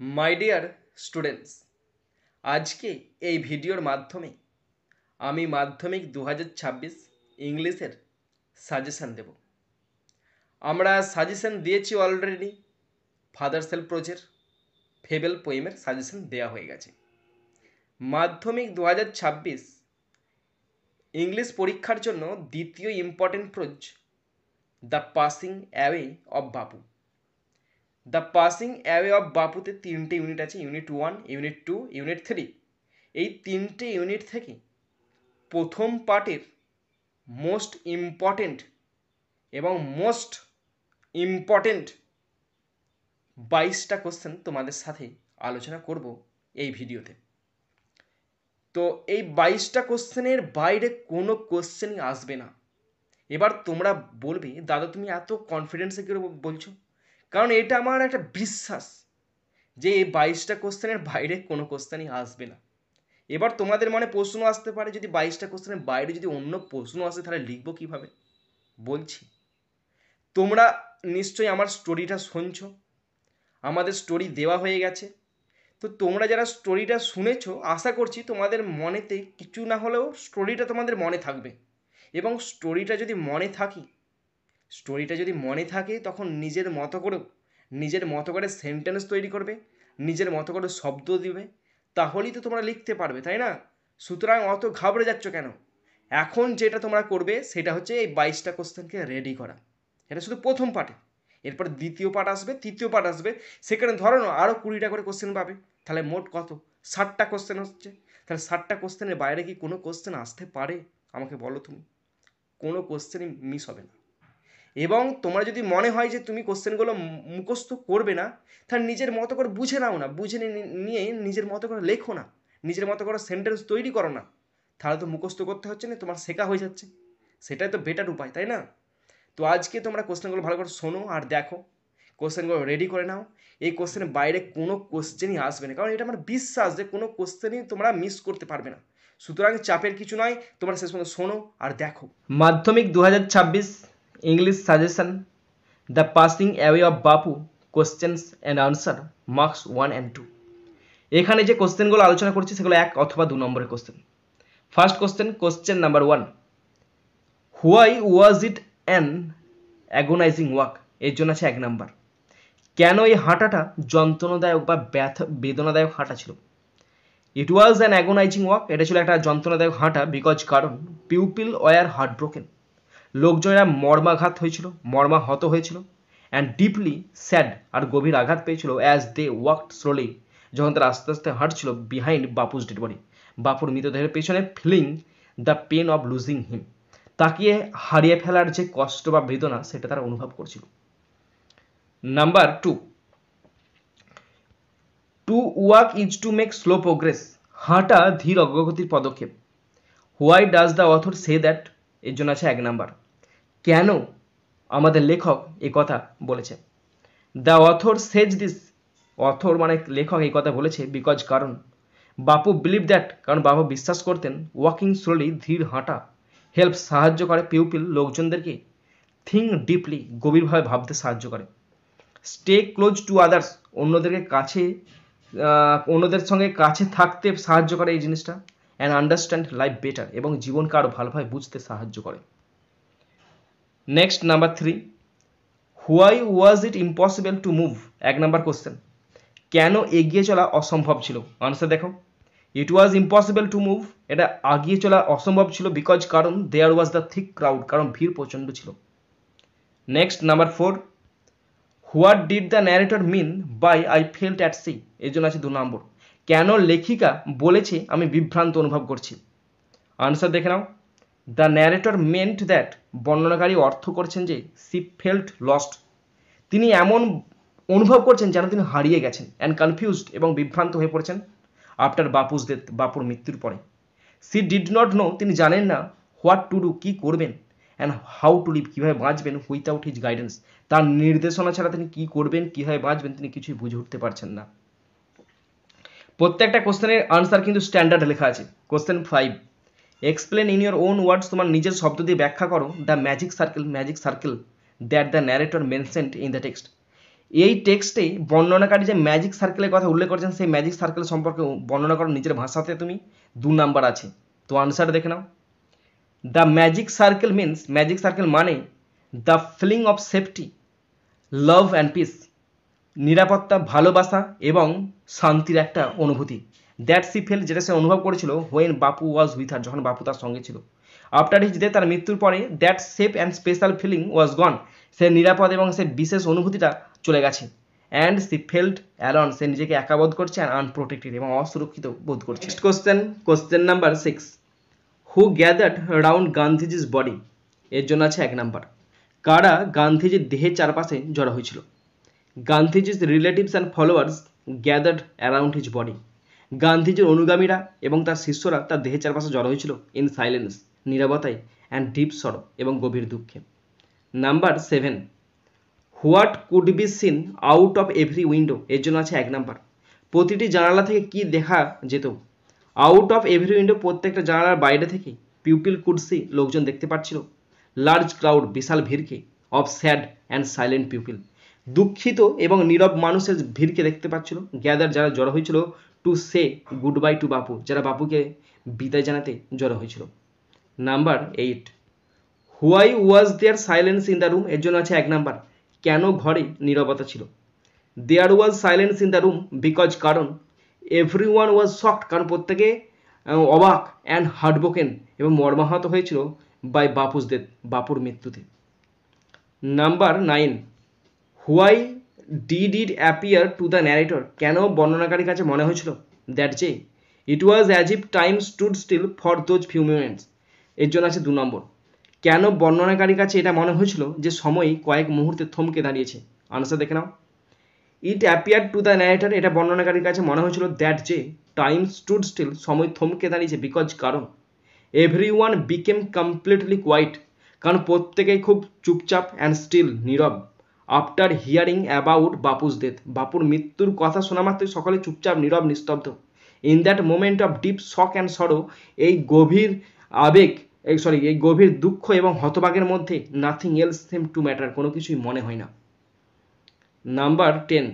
My dear students, আজকে এই ভিডিওর মাধ্যমে আমি মাধ্যমিক 2026 ইংলিশের সাজেশান দেব। আমরা সাজেশান দিয়েছি অলরেডি। ফাদার সেল প্রোজের ফেবেল পোয়েমের সাজেশান দেওয়া হয়ে গেছে। মাধ্যমিক 2026 ইংলিশ পরীক্ষার জন্য দ্বিতীয় important prose the passing away of Bapu. The passing away of বাপুতে 3টে ইউনিট আছে, ইউনিট 1, ইউনিট 2, ইউনিট 3। এই 3টে ইউনিট থেকে প্রথম পার্টের মোস্ট ইম্পর্টেন্ট এবং মোস্ট ইম্পর্টেন্ট 22টা কোশ্চেন তোমাদের সাথে আলোচনা করব এই ভিডিওতে। তো এই 22টা কোশ্চেনের বাইরে কোনো কোশ্চেনই আসবে না। এবার তোমরা বলবে, দাদা তুমি এত কনফিডেন্সে করে বলছো? কারণ এটা আমার একটা বিশ্বাস যে এই 22টা কোশ্চেনের বাইরে কোনো কোশ্চেনই আসবে না। এবার তোমাদের মনে প্রশ্ন আসতে পারে, যদি 22টা কোশ্চেনের বাইরে যদি অন্য প্রশ্ন আসে তাহলে লিখবো কীভাবে? বলছি, তোমরা নিশ্চয়ই আমার স্টোরিটা শুনছো, আমাদের স্টোরি দেওয়া হয়ে গেছে। তো তোমরা যারা স্টোরিটা শুনেছো, আশা করছি তোমাদের মনেতে কিছু না হলেও স্টোরিটা তোমাদের মনে থাকবে। এবং স্টোরিটা যদি মনে থাকে তখন নিজের মতো করে সেন্টেন্স তৈরি করবে, নিজের মতো করে শব্দ দিবে, তাহলেই তো তোমরা লিখতে পারবে, তাই না? সুতরাং অত ঘাবড়ে যাচ্ছ কেন? এখন যেটা তোমরা করবে সেটা হচ্ছে এই 22টা কোশ্চেনকে রেডি করা। এটা শুধু প্রথম পার্টে। এরপর দ্বিতীয় পার্ট আসবে, তৃতীয় পার্ট আসবে, সেখানে ধরো না আরও 20টা করে কোশ্চেন পাবে। তাহলে মোট কত? 60টা কোশ্চেন হচ্ছে। তাহলে 60টা কোশ্চেনের বাইরে কি কোনো কোশ্চেন আসতে পারে? আমাকে বলো তুমি। কোনো কোশ্চেনই মিস হবে না। এবং তোমার যদি মনে হয় যে তুমি কোশ্চেনগুলো মুখস্থ করবে না, তাহলে নিজের মতো করে বুঝে নাও না, বুঝে নিয়ে নিজের মতো করে লেখো না, নিজের মতো করে সেন্টেন্স তৈরি করো না। তাহলে তো মুখস্থ করতে হচ্ছে না, তোমার শেখা হয়ে যাচ্ছে। সেটাই তো বেটার উপায়, তাই না? তো আজকে তোমরা কোশ্চেনগুলো ভালো করে শোনো আর দেখো, কোশ্চেনগুলো রেডি করে নাও। এই কোশ্চেনের বাইরে কোনো কোশ্চেনই আসবে না, কারণ এটা আমার বিশ্বাস যে কোনো কোশ্চেনই তোমরা মিস করতে পারবে না। সুতরাং চাপের কিছু নয়, তোমরা শেষ পর্যন্ত শোনো আর দেখো। Madhyamik 2026 English suggestion, the passing away of Bapu, questions and answer, marks 1 and 2। এখানে যে কোশ্চেনগুলো আলোচনা করছি সেগুলো 1 অথবা 2 নম্বরের question. First question number 1, why was it an agonising walk? এর জন্য আছে 1 নাম্বার। কেন এই হাঁটাটা যন্ত্রণাদায়ক বা বেদনাদায়ক হাঁটা ছিল? ইট ওয়াজ অ্যান অ্যাগোনাইজিং ওয়াক, এটা ছিল একটা যন্ত্রণাদায়ক হাঁটা বিকজ কারণ পিউপিল ওয়ার হার্ট ব্রোকেন, লোকজনেরা মর্মাহত হয়েছিল, অ্যান্ড ডিপলি স্যাড, আর গভীর আঘাত পেয়েছিল, অ্যাজ দে ওয়াকড স্লোলি, যখন তারা আস্তে আস্তে হাঁটছিল, বিহাইন্ড বাপুস ডেড বডি, বাপুর মৃতদেহের পেছনে, feeling the pain of losing him, তাকে হারিয়ে ফেলার যে কষ্ট বা বেদনা সেটা তারা অনুভব করছিল। Number 2, to walk is to make slow progress, হাঁটা ধীর অগ্রগতির পদক্ষেপ। Why does the author say that? এর জন্য আছে 1 নাম্বার। কেন আমাদের লেখক এ কথা বলেছে? The author Sage this, author মানে লেখক এই কথা বলেছে বিকজ কারণ বাপু বিলিভ দ্যাট, কারণ বাপু বিশ্বাস করতেন ওয়াকিং স্লোলি, ধীর হাঁটা, হেল্প সাহায্য করে পিউপিল, লোকজনদেরকে, থিঙ্ক ডিপলি, গভীরভাবে ভাবতে সাহায্য করে, স্টে ক্লোজ টু আদার্স, অন্যদের সঙ্গে কাছে থাকতে সাহায্য করে এই জিনিসটা, অ্যান্ড আন্ডারস্ট্যান্ড লাইফ বেটার, এবং জীবনকে আরও ভালোভাবে বুঝতে সাহায্য করে। Next number 3, why was it impossible to move? 1 number question, কেন এগিয়ে চলা অসম্ভব ছিল? আনসার দেখো, it was impossible to move, এটা এগিয়ে চলা অসম্ভব ছিল বিকজ কারণ there was the thick crowd, কারণ ভিড় প্রচণ্ড ছিল। Next number 4, what did the narrator mean by I felt at sea? এর জন্য আছে 2 নম্বর। কেন লেখিকা বলেছে আমি বিভ্রান্ত অনুভব করছি? আনসার দেখে নাও, দ্য ন্যারেটর মেন্ট দ্যাট, বর্ণনাকারী অর্থ করছেন যে সি ফেল্ট লস্ট, তিনি এমন অনুভব করছেন যেন তিনি হারিয়ে গেছেন, অ্যান্ড কনফিউজড, এবং বিভ্রান্ত হয়ে পড়েছেন, আফটার বাপুস ডেথ, বাপুর মৃত্যুর পরে। সি ডিড নট নো, তিনি জানেন না, হোয়াট টু ডু, কী করবেন, অ্যান্ড হাউ টু লিভ, কীভাবে বাঁচবেন, উইথাউট হিজ গাইডেন্স, তার নির্দেশনা ছাড়া তিনি কী করবেন, কীভাবে বাঁচবেন, তিনি কিছুই বুঝে উঠতে পারছেন না। প্রত্যেকটা কোশ্চেনের আনসার কিন্তু স্ট্যান্ডার্ড লেখা আছে। Question 5, explain in your own words, তোমার নিজের শব্দ দিয়ে ব্যাখ্যা করো, the magic circle that the narrator mentioned in the text, এই টেক্সটে বর্ণনাকারী যে ম্যাজিক সার্কেলের কথা উল্লেখ করেছেন সেই ম্যাজিক সার্কেল সম্পর্কে বর্ণনা করো নিজের ভাষাতে তুমি। 2 নাম্বার আছে, তো আনসার দেখে নাও। The magic circle means, magic circle মানে the feeling of safety, love and peace, নিরাপত্তা, ভালোবাসা এবং শান্তির একটা অনুভূতি। দ্যাট সি ফেল, যেটা সে অনুভব করেছিল when Bapu was with her, যখন বাপু তার সঙ্গে ছিল। আফটার হিজ ডেথ, তার মৃত্যুর পরে, that safe and special feeling was gone, সে নিরাপদ এবং সে বিশেষ অনুভূতিটা চলে গেছে। অ্যান্ড সি ফেল্ট অ্যালন, সে নিজেকে একা বোধ করছে, অ্যান্ড আনপ্রোটেক্টেড, এবং অসুরক্ষিত বোধ করছে। নেক্সট কোশ্চেন, কোশ্চেন নাম্বার 6, হু গ্যাদার্ড রাউন্ড গান্ধীজিস বডি, এর জন্য আছে 1 নাম্বার। কারা গান্ধীজির দেহের চারপাশে জড়ো হয়েছিল? গান্ধীজির relatives and followers gathered around his body, গান্ধীজির অনুগামীরা এবং তার শিষ্যরা তার দেহের চারপাশে জড়ো হয়েছিল ইন সাইলেন্স, নীরবতায়, অ্যান্ড ডিপ সরো, এবং গভীর দুঃখে। Number 7, what could be seen out of every window, এর জন্য আছে 1 নাম্বার। প্রতিটি জানালা থেকে কি দেখা যেত? আউট অফ এভরি উইন্ডো, প্রত্যেকটা জানালার বাইরে থেকে। পিউপিল কুড সি, লোকজন দেখতে পাচ্ছিল। লার্জ ক্রাউড, বিশাল ভিড়কে। Of sad and silent people, দুঃখিত এবং নীরব মানুষের ভিড়কে দেখতে পাচ্ছিল। গ্যাদার, যারা জড়ো হয়েছিল। To say goodbye to Bapu, যারা বাপুকে বিদায় জানাতে জড়ো হয়েছিল। Number 8, why was there silence in the room, এর জন্য আছে 1 নাম্বার। কেন ঘরে নীরবতা ছিল? There was silence in the room because, কারণ। এভরি ওয়ান ওয়াজ শকড, কারণ প্রত্যেকে অবাক। অ্যান্ড হার্টব্রোকেন, এবং মর্মাহত হয়েছিল। বাই বাপুস ডেথ, বাপুর মৃত্যুতে। Number 9, why did it appear to the narrator, কেন বর্ণনাকারীর কাছে মনে হয়েছিল দ্যাট যে it was as if time stood still for those few minutes, এর জন্য আছে 2 নম্বর। কেন বর্ণনাকারীর কাছে এটা মনে হয়েছিল যে সময় কয়েক মুহূর্তে থমকে দাঁড়িয়েছে? আনসার দেখে নাও। It appear to the narrator, এটা বর্ণনাকারীর কাছে মনে হয়েছিল দ্যাট যে টাইম স্টুড স্টিল, সময় থমকে দাঁড়িয়েছে। বিকজ, কারণ। Everyone became completely quiet, কারণ প্রত্যেকেই খুব চুপচাপ। অ্যান্ড স্টিল, নীরব। After hearing about Bapu's death, বাপুর মৃত্যুর কথা শোনা মাত্রই সকলে চুপচাপ, নীরব, নিস্তব্ধ। In that moment of deep shock and sorrow, এই গভীর আবেগ, এই গভীর দুঃখ এবং হতবাগের মধ্যে, nothing else seemed to matter, কোনো কিছুই মনে হয় না। Number 10,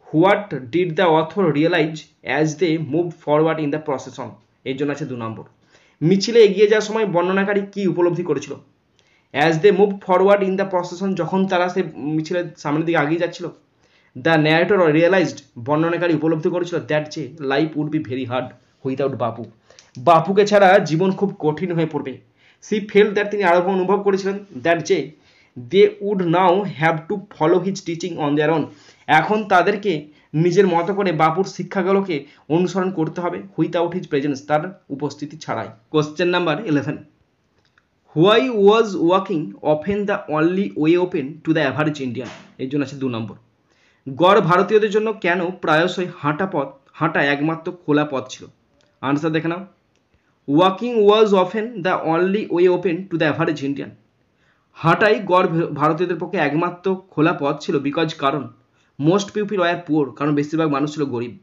what did the author realise as they move forward in the procession, এর জন্য আছে 2 নম্বর। মিছিলে এগিয়ে যাওয়ার সময় বর্ণনাকারী কি উপলব্ধি করেছিল? As they move forward in the procession, যখন তারা সে মিছিলের সামনের দিকে এগিয়ে যাচ্ছিল। দ্য ন্যারেটর রিয়েলাইজড, বর্ণনাকারী উপলব্ধি করেছিল দ্যাট যে life would be very hard without Bapu, বাপুকে ছাড়া জীবন খুব কঠিন হয়ে পড়বে। সি ফেল দ্যাট, তিনি আরও অনুভব করেছিলেন দ্যাট যে they would now have to follow his teaching on their own, এখন তাদেরকে নিজের মতো করে বাপুর শিক্ষাগুলোকে অনুসরণ করতে হবে উইথাউট হিজ প্রেজেন্স, তার উপস্থিতি ছাড়াই। Question number 11, why was walking often the only way open to the average Indian, এর জন্য আছে 2 নম্বর। গড় ভারতীয়দের জন্য কেন প্রায়শই হাঁটা একমাত্র খোলা পথ ছিল? আনসার দেখে নাও। Walking was often the only way open to the average Indian, হাঁটাই গড় ভারতীয়দের পক্ষে একমাত্র খোলা পথ ছিল। বিকজ, কারণ। মোস্ট পিপল ওয়ার পুয়ার, কারণ বেশিরভাগ মানুষ ছিল গরিব।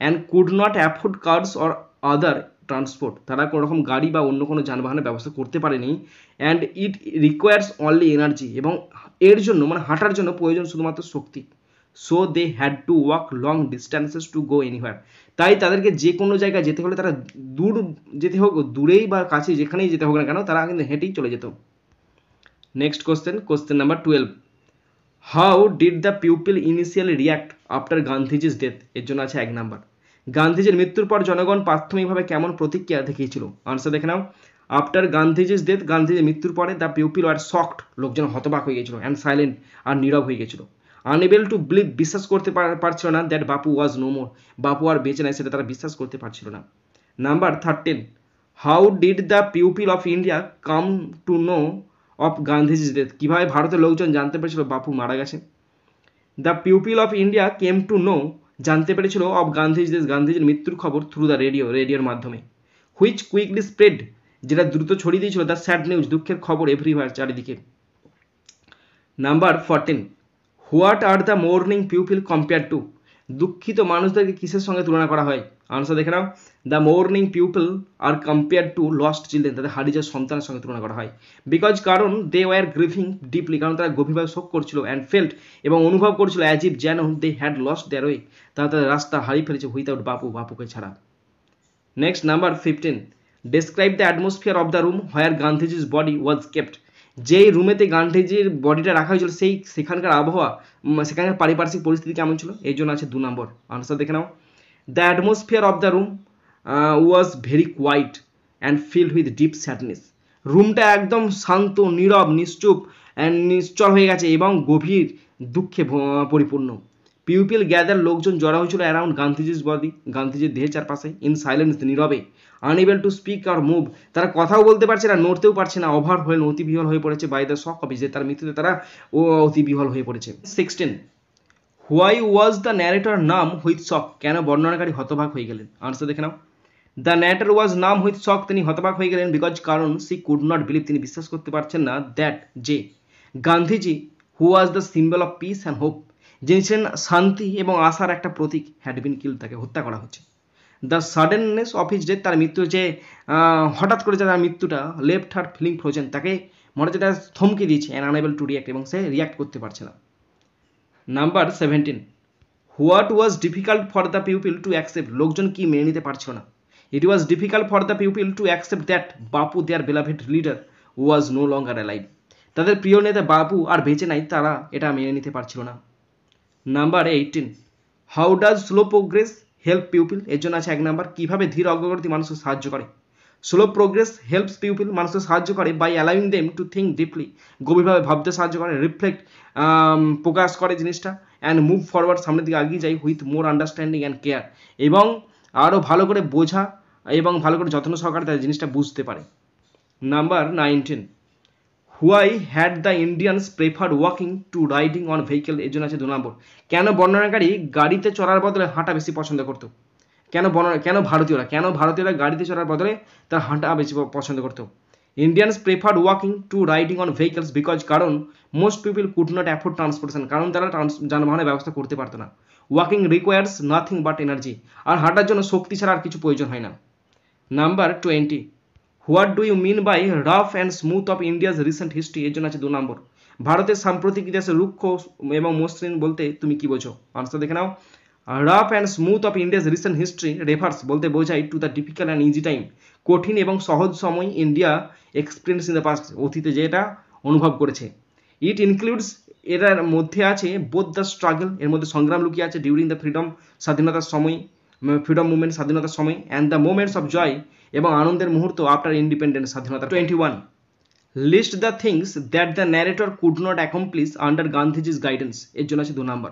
And could not afford cars or other transport, তারা কোনো রকম গাড়ি বা অন্য কোনো যানবাহনের ব্যবস্থা করতে পারেনি। And it requires only energy, এবং এর জন্য মানে হাঁটার জন্য প্রয়োজন শুধুমাত্র শক্তি। So they had to walk long distances to go anywhere, তাই তাদেরকে যে কোনো জায়গায় যেতে হলে তারা দূর যেতে হোক, দূরেই বা কাছে যেখানেই যেতে হোক না কেন, তারা কিন্তু হেঁটেই চলে যেত। Next question, question number 12, how did the people initially react after Gandhiji's death, এর জন্য আছে 1 নাম্বার। গান্ধীজির মৃত্যুর পর জনগণ প্রাথমিকভাবে কেমন প্রতিক্রিয়া দেখিয়েছিল? আনসার দেখে নাও। আফটার গান্ধীজিস ডেথ, গান্ধীজির মৃত্যুর পরে দ্য পিউপিল আর শকড, লোকজন হতবাক হয়ে গেছিল। অ্যান্ড সাইলেন্ট, আর নীরব হয়ে গেছিল। আনএবল টু বিলিভ, বিশ্বাস করতে পারছিল না that Bapu was no more, বাপু আর বেঁচে নাই, সেটা তারা বিশ্বাস করতে পারছিল না। Number 13, how did the people of India come to know of Gandhiji's death, কীভাবে ভারতের লোকজন জানতে পেরেছিল বাপু মারা গেছে? The people of India came to know, জানতে পেরেছিল অফ গান্ধীজিস ডেথ, গান্ধীজির মৃত্যুর খবর থ্রু দ্য রেডিওর মাধ্যমে। হুইচ কুইকলি স্প্রেড, যেটা দ্রুত ছড়িয়ে দিয়েছিল দ্য স্যাড নিউজ, দুঃখের খবর এভরিওয়্যার, চারিদিকে। Number 14, what are the mourning people compare to, দুঃখিত মানুষদেরকে কিসের সঙ্গে তুলনা করা হয়? আনসার দেখে নাও, the mourning people are compare to lost children, তাদের হারিয়ে যাওয়া সন্তানের সঙ্গে তুলনা করা হয়। বিকজ কারণ দে ওয়ার গ্রিভিং ডিপলি, কারণ তারা গভীরভাবে শোক করছিল, অ্যান্ড ফেল্ট এবং অনুভব করছিল অ্যাজ ইফ যেন they had lost their way, তারা তাদের রাস্তা হারিয়ে ফেলেছে উইথাউট বাপু, বাপুকে ছাড়া। Next number 15, describe the atmosphere of the room where গান্ধীজির বডি ওয়াজ কেপ্ট, যেই রুমেতে গান্ধীজির বডিটা রাখা হয়েছিল সেখানকার আবহাওয়া, সেখানকার পারিপার্শ্বিক পরিস্থিতি কেমন ছিল, এই জন্য আছে 2 নম্বর। আনসার দেখে নাও, the atmosphere of the room was very quiet and filled with deep sadness, রুমটা একদম শান্ত, নীরব, নিশ্চুপ অ্যান্ড নিশ্চল হয়ে গেছে এবং গভীর দুঃখে পরিপূর্ণ। পিউপিল গ্যাদার, লোকজন জড়া হয়েছিল অ্যারাউন্ড গান্ধীজির বডি, গান্ধীজির দেহের চারপাশে, ইন সাইলেন্স, নীরবে, আনএবল টু স্পিক আর মুভ, তারা কথাও বলতে পারছে না, নড়তেও পারছে না, ওভার হয়ে অতি বিহল হয়ে পড়েছে বাই দ্য শক অফ, যে তার মৃত্যুতে তারা অতি বিহল হয়ে পড়েছে। 16, হোয়াই ওয়াজ দ্য ন্যারেটর নাম হুইথ শক, কেন বর্ণনাকারী হতবাক হয়ে গেলেন? আনসার দেখে নাও, দ্য ন্যারেটর ওয়াজ নাম হুইথ শক, তিনি হতবাক হয়ে গেলেন বিকজ কারণ সি কুড নট বিলিভ, তিনি বিশ্বাস করতে পারছেন না, দ্যাট যে Gandhiji who was the symbol of peace and hope, যিনি ছিলেন শান্তি এবং আশার একটা প্রতীক, হ্যাড বিন কিল, তাকে হত্যা করা হচ্ছে। দ্য সাডেননেস অফ হিজ ডেথ, তার মৃত্যু যে হঠাৎ করে তার মৃত্যুটা, লেফট হার ফিলিং ফ্রোজেন, তাকে মনে হচ্ছে তার থমকে দিয়েছে, অ্যান্ড আনএবল টু রিয়াক্ট, এবং সে রিয়াক্ট করতে পারছে না। Number 17, what was difficult for the people to accept, লোকজন কি মেনে নিতে পারছিল না? It was difficult for the people to accept that Bapu their beloved leader was no longer alive, তাদের প্রিয় নেতা বাপু আর বেঁচে নাই, তারা এটা মেনে নিতে পারছিল না। Number 18, how does slow progress help people, এর জন্য আছে 1 নাম্বার, কীভাবে ধীর অগ্রগতি মানুষকে সাহায্য করে? স্লো প্রোগ্রেস হেল্পস পিউপিল, মানুষকে সাহায্য করে by allowing them to think deeply, গভীরভাবে ভাবতে সাহায্য করে, রিফ্লেক্ট, প্রকাশ করে জিনিসটা, অ্যান্ড মুভ ফরওয়ার্ড, সামনের দিকে এগিয়ে যায়, with more understanding and care, এবং আরও ভালো করে বোঝা এবং ভালো করে যত্ন সহকারে তাদের জিনিসটা বুঝতে পারে। Number 19, why had the Indians preferred walking to riding on vehicle, এর জন্য আছে 2 নম্বর, কেন বর্ণনাকারী গাড়িতে চড়ার বদলে হাঁটা বেশি পছন্দ করতো? কেন ভারতীয়রা গাড়িতে চড়ার বদলে তার হাঁটা বেশি পছন্দ করতো? Indians preferred walking to riding on vehicles because কারণ most people could not afford transportation, কারণ তারা যানবাহনের ব্যবস্থা করতে পারতো না। Walking requires nothing but energy, আর হাঁটার জন্য শক্তি ছাড়া আর কিছু প্রয়োজন হয় না। Number 20, what do you mean by rough and smooth of India's recent history, এর জন্য আছে 2 নম্বর, ভারতের সাম্প্রতিক ইতিহাসে রুক্ষ এবং মসৃণ বলতে তুমি কি বোঝো? আনসার দেখে নাও, rough and smooth of India's recent history refers, বলতে বোঝায় to the difficult and easy time, কঠিন এবং সহজ সময় India experience in the past, অতীতে যেটা অনুভব করেছে। ইট ইনক্লুডস, এটার মধ্যে আছে বোথ দ্য স্ট্রাগল, এর মধ্যে সংগ্রাম লুকিয়ে আছে, ডিউরিং দ্য ফ্রিডম, স্বাধীনতার সময়, ফ্রিডম মুভমেন্ট, স্বাধীনতার সময়, and the moments of joy, এবং আনন্দের মুহূর্ত আফটার ইন্ডিপেন্ডেন্স, স্বাধীনতা। 21, list the things that the narrator could not accomplish under Gandhiji's guidance, এর জন্য আছে 2 নম্বর,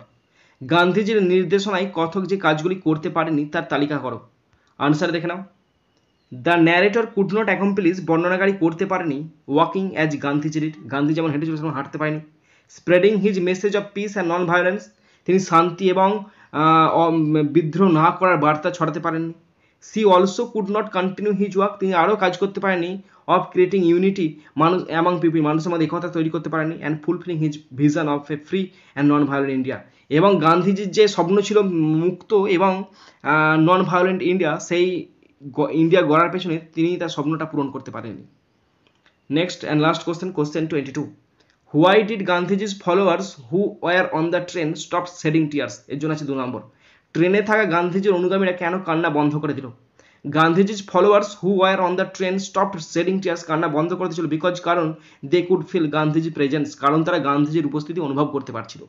গান্ধীজির নির্দেশনায় কথক যে কাজগুলি করতে পারেনি তার তালিকা করো। আনসার দেখে নাও, the narrator could not accomplish, বর্ণনাকারী করতে পারেনি, walking as Gandhiji did, Gandhi যেমন হেঁটেছিল সেমন হাঁটতে পারেনি। Spreading his message of peace and non violence, তিনি শান্তি এবং বিদ্রোহ না করার বার্তা ছড়াতে পারেননি। She also could not continue his work, তিনি আরও কাজ করতে পারেনি, অফ ক্রিয়েটিং ইউনিটি, মানুষ অ্যামাং পিপল, মানুষের মধ্যে একতা তৈরি করতে পারেনি, and fulfilling his vision of A free and non violent India, এবং গান্ধীজির যে স্বপ্ন ছিল মুক্ত এবং নন ভায়োলেন্ট ইন্ডিয়া, সেই ইন্ডিয়া গড়ার পেছনে তিনি তার স্বপ্নটা পূরণ করতে পারেননি। Next and last question, question 22, why did Gandhiji's followers who were on the train stop shedding tears, এর জন্য আছে 2 নম্বর, ট্রেনে থাকা গান্ধীজির অনুগামীরা কেন কান্না বন্ধ করে দিল? Gandhiji's followers who were on the train stop shedding tears, কান্না বন্ধ করে দিয়েছিল বিকজ কারণ they could feel Gandhiji presence, কারণ তারা গান্ধীজির উপস্থিতি অনুভব করতে পারছিল।